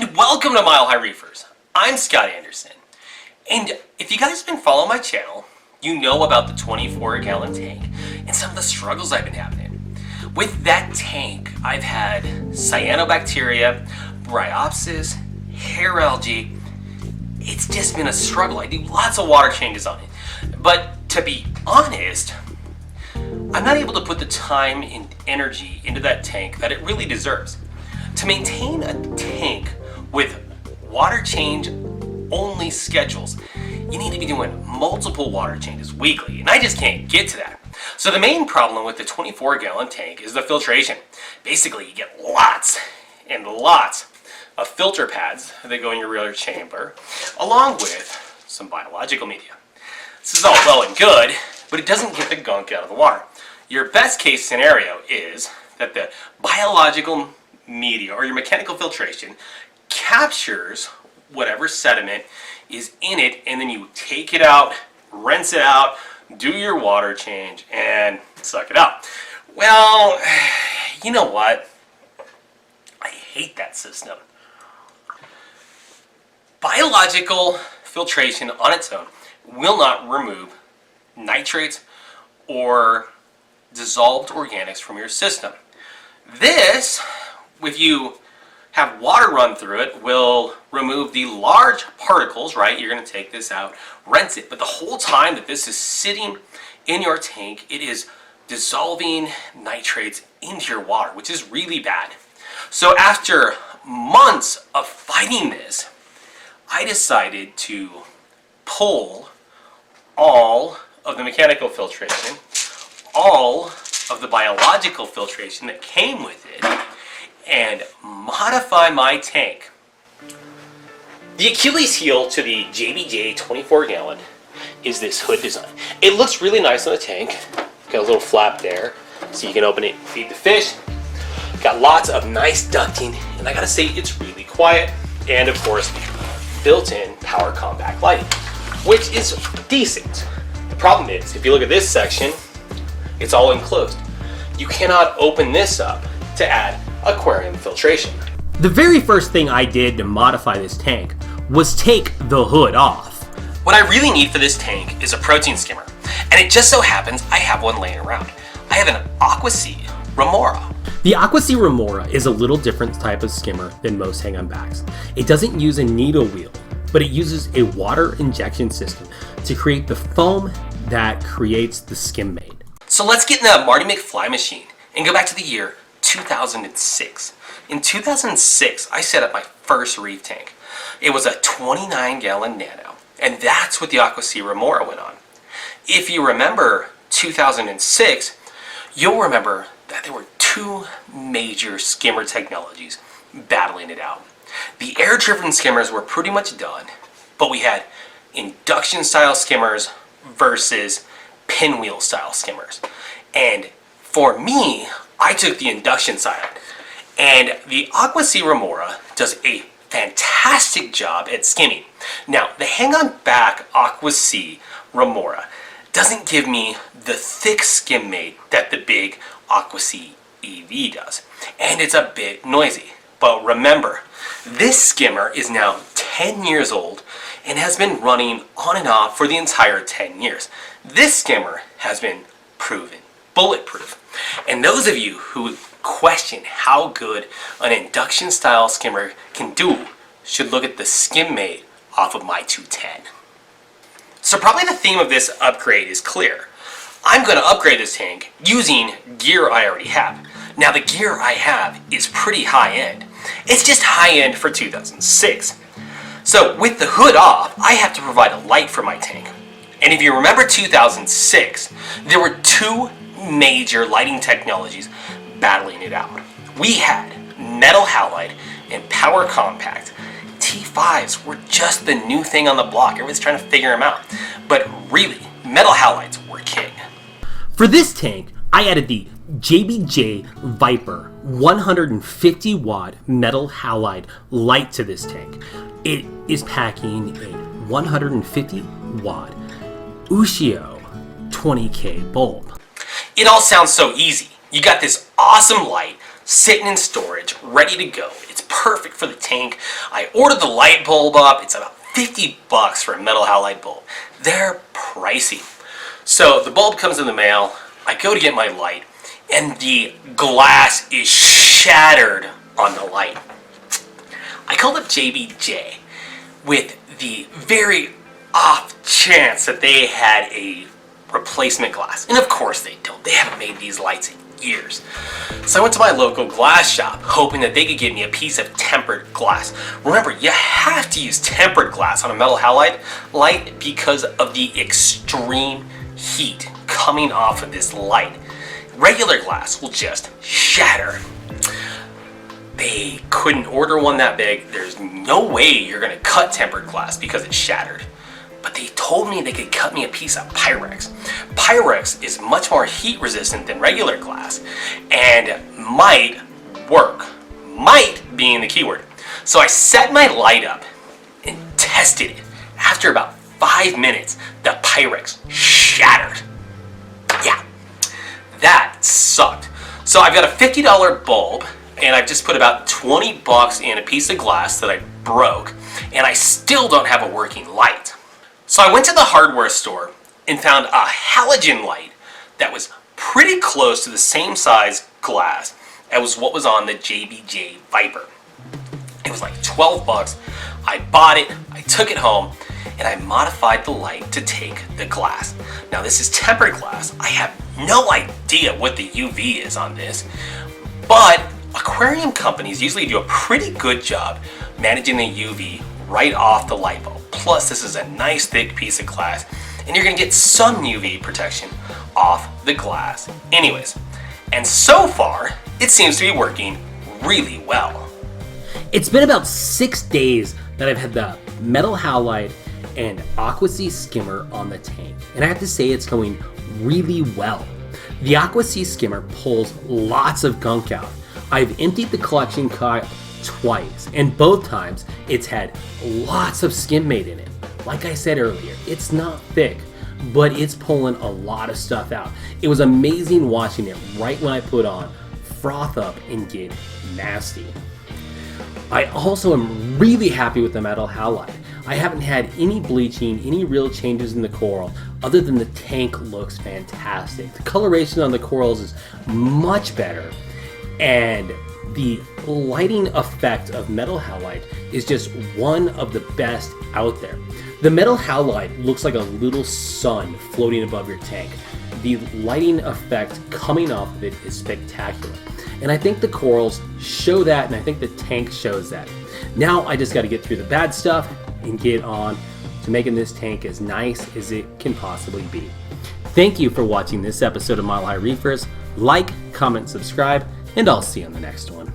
and welcome to Mile High Reefers. I'm Scott Anderson, and if you guys have been following my channel, you know about the 24-gallon tank and some of the struggles I've been having. With that tank, I've had cyanobacteria, bryopsis, hair algae. It's just been a struggle. I do lots of water changes on it, but to be honest, I'm not able to put the time and energy into that tank that it really deserves. To maintain a tank with water change only schedules, you need to be doing multiple water changes weekly, and I just can't get to that. So the main problem with the 24-gallon tank is the filtration. Basically, you get lots and lots of filter pads that go in your rear chamber, along with some biological media. This is all well and good, but it doesn't get the gunk out of the water. Your best case scenario is that the biological media or your mechanical filtration captures whatever sediment is in it, and then you take it out, rinse it out, do your water change, and suck it out. Well, you know what? I hate that system. Biological filtration on its own will not remove nitrates or dissolved organics from your system. This, if you have water run through it, will remove the large particles, right? You're going to take this out, rinse it, but the whole time that this is sitting in your tank, it is dissolving nitrates into your water, which is really bad. So after months of fighting this, I decided to pull all of the mechanical filtration, all of the biological filtration that came with it, and modify my tank. The Achilles heel to the JBJ 24-gallon is this hood design. It looks really nice on the tank. Got a little flap there so you can open it and feed the fish. Got lots of nice ducting, and I gotta say it's really quiet, and of course built-in power compact lighting, which is decent. The problem is, if you look at this section, it's all enclosed. You cannot open this up to add aquarium filtration. The very first thing I did to modify this tank was take the hood off. What I really need for this tank is a protein skimmer, and it just so happens I have one laying around. I have an Aquasea Remora. The Aquasea Remora is a little different type of skimmer than most hang-on backs. It doesn't use a needle wheel, but it uses a water injection system to create the foam that creates the skim maid. So let's get in the Marty McFly machine and go back to the year 2006. In 2006, I set up my first reef tank. It was a 29-gallon Nano, and that's what the Aquasea Remora went on. If you remember 2006, you'll remember that there were two major skimmer technologies battling it out. The air-driven skimmers were pretty much done, but we had induction-style skimmers versus pinwheel-style skimmers. And for me, I took the induction side, and the Aquasea Remora does a fantastic job at skimming. Now, the hang-on back Aquasea Remora doesn't give me the thick skim maid that the big Aquasea EV does, and it's a bit noisy. But remember, this skimmer is now 10 years old and has been running on and off for the entire 10 years. This skimmer has been proven bulletproof. And those of you who question how good an induction style skimmer can do should look at the skim maid off of my 210. So probably the theme of this upgrade is clear. I'm going to upgrade this tank using gear I already have. Now the gear I have is pretty high end. It's just high end for 2006. So with the hood off, I have to provide a light for my tank. And if you remember 2006, there were two major lighting technologies battling it out. We had metal halide and power compact. T5s were just the new thing on the block. Everyone's trying to figure them out. But really, metal halides were king. For this tank, I added the JBJ Viper 150 watt metal halide light to this tank. It is packing a 150 watt Ushio 20K bulb. It all sounds so easy. You got this awesome light sitting in storage, ready to go. It's perfect for the tank. I ordered the light bulb up. It's about $50 for a metal halide bulb. They're pricey. So the bulb comes in the mail. I go to get my light, and the glass is shattered on the light. I called up JBJ with the very off chance that they had a replacement glass. And of course they don't. They haven't made these lights in years. So I went to my local glass shop hoping that they could give me a piece of tempered glass. Remember, you have to use tempered glass on a metal halide light because of the extreme heat coming off of this light. Regular glass will just shatter. They couldn't order one that big. There's no way you're gonna cut tempered glass because it's shattered. But they told me they could cut me a piece of Pyrex. Pyrex is much more heat resistant than regular glass and might work. Might being the keyword. So I set my light up and tested it. After about 5 minutes, the Pyrex shattered. Yeah, that sucked. So I've got a $50 bulb, and I've just put about $20 in a piece of glass that I broke, and I still don't have a working light. So I went to the hardware store and found a halogen light that was pretty close to the same size glass as what was on the JBJ Viper. It was like $12. I bought it, I took it home, and I modified the light to take the glass. Now this is tempered glass. I have no idea what the UV is on this, but aquarium companies usually do a pretty good job managing the UV right off the light bulb. Plus, this is a nice thick piece of glass, and you're gonna get some UV protection off the glass anyways. And so far, it seems to be working really well. It's been about 6 days that I've had the metal halide and AquaSea skimmer on the tank, and I have to say it's going really well. The AquaSea skimmer pulls lots of gunk out. I've emptied the collection cup twice, and both times it's had lots of skim made in it. Like I said earlier, it's not thick, but it's pulling a lot of stuff out. It was amazing watching it right when I put on, froth up and get nasty. I also am really happy with the metal halide. I haven't had any bleaching, any real changes in the coral, other than the tank looks fantastic. The coloration on the corals is much better, and the lighting effect of metal halide is just one of the best out there. The metal halide looks like a little sun floating above your tank. The lighting effect coming off of it is spectacular. And I think the corals show that, and I think the tank shows that. Now I just got to get through the bad stuff and get on to making this tank as nice as it can possibly be. Thank you for watching this episode of Mile High Reefers. Like, comment, subscribe, and I'll see you on the next one.